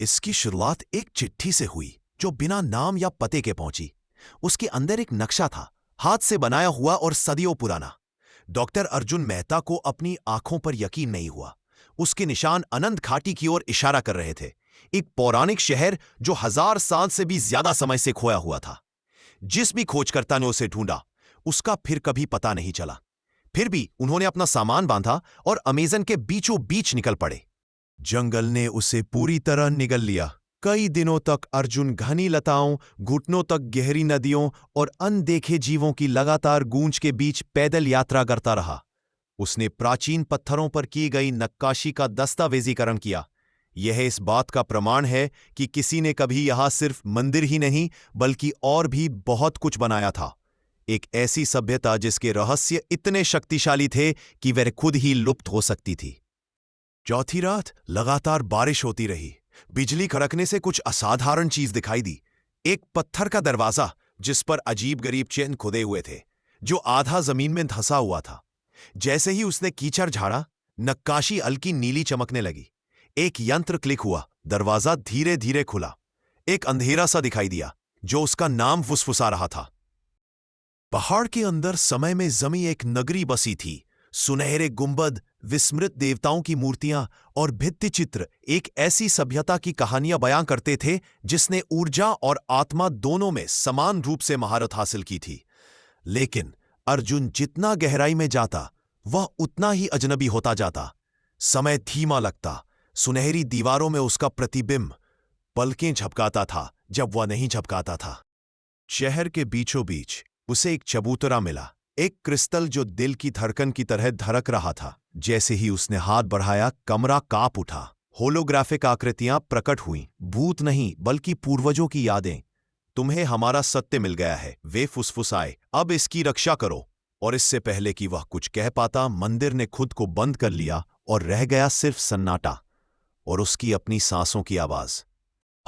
इसकी शुरुआत एक चिट्ठी से हुई जो बिना नाम या पते के पहुंची। उसके अंदर एक नक्शा था, हाथ से बनाया हुआ और सदियों पुराना। डॉक्टर अर्जुन मेहता को अपनी आंखों पर यकीन नहीं हुआ। उसके निशान अनंत घाटी की ओर इशारा कर रहे थे, एक पौराणिक शहर जो 1000 साल से भी ज्यादा समय से खोया हुआ था। जिस भी खोजकर्ता ने उसे ढूंढा, उसका फिर कभी पता नहीं चला। फिर भी उन्होंने अपना सामान बांधा और अमेज़न के बीचों बीच निकल पड़े। जंगल ने उसे पूरी तरह निगल लिया। कई दिनों तक अर्जुन घनी लताओं, घुटनों तक गहरी नदियों और अनदेखे जीवों की लगातार गूंज के बीच पैदल यात्रा करता रहा। उसने प्राचीन पत्थरों पर की गई नक्काशी का दस्तावेजीकरण किया। यह इस बात का प्रमाण है कि किसी ने कभी यहां सिर्फ मंदिर ही नहीं बल्कि और भी बहुत कुछ बनाया था। एक ऐसी सभ्यता जिसके रहस्य इतने शक्तिशाली थे कि वह खुद ही लुप्त हो सकती थी। चौथी रात लगातार बारिश होती रही। बिजली कड़कने से कुछ असाधारण चीज दिखाई दी। एक पत्थर का दरवाजा जिस पर अजीब गरीब चिन्ह खुदे हुए थे, जो आधा जमीन में धंसा हुआ था। जैसे ही उसने कीचड़ झाड़ा, नक्काशी हल्की नीली चमकने लगी। एक यंत्र क्लिक हुआ, दरवाजा धीरे धीरे खुला। एक अंधेरा सा दिखाई दिया जो उसका नाम फुसफुसा रहा था। पहाड़ के अंदर समय में जमी एक नगरी बसी थी। सुनहरे गुंबद, विस्मृत देवताओं की मूर्तियां और भित्ति चित्र एक ऐसी सभ्यता की कहानियां बयां करते थे जिसने ऊर्जा और आत्मा दोनों में समान रूप से महारत हासिल की थी। लेकिन अर्जुन जितना गहराई में जाता, वह उतना ही अजनबी होता जाता। समय धीमा लगता। सुनहरी दीवारों में उसका प्रतिबिंब पलकें झपकाता था जब वह नहीं झपकाता था। शहर के बीचों बीच उसे एक चबूतरा मिला, एक क्रिस्टल जो दिल की धड़कन की तरह धड़क रहा था। जैसे ही उसने हाथ बढ़ाया, कमरा कांप उठा। होलोग्राफिक आकृतियां प्रकट हुईं, भूत नहीं बल्कि पूर्वजों की यादें। तुम्हें हमारा सत्य मिल गया है, वे फुसफुसाए। अब इसकी रक्षा करो। और इससे पहले कि वह कुछ कह पाता, मंदिर ने खुद को बंद कर लिया और रह गया सिर्फ सन्नाटा और उसकी अपनी सांसों की आवाज।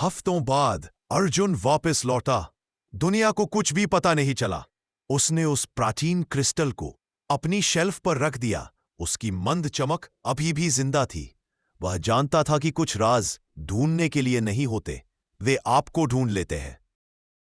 हफ्तों बाद अर्जुन वापस लौटा। दुनिया को कुछ भी पता नहीं चला। उसने उस प्राचीन क्रिस्टल को अपनी शेल्फ पर रख दिया। उसकी मंद चमक अभी भी जिंदा थी। वह जानता था कि कुछ राज ढूंढने के लिए नहीं होते, वे आपको ढूंढ लेते हैं।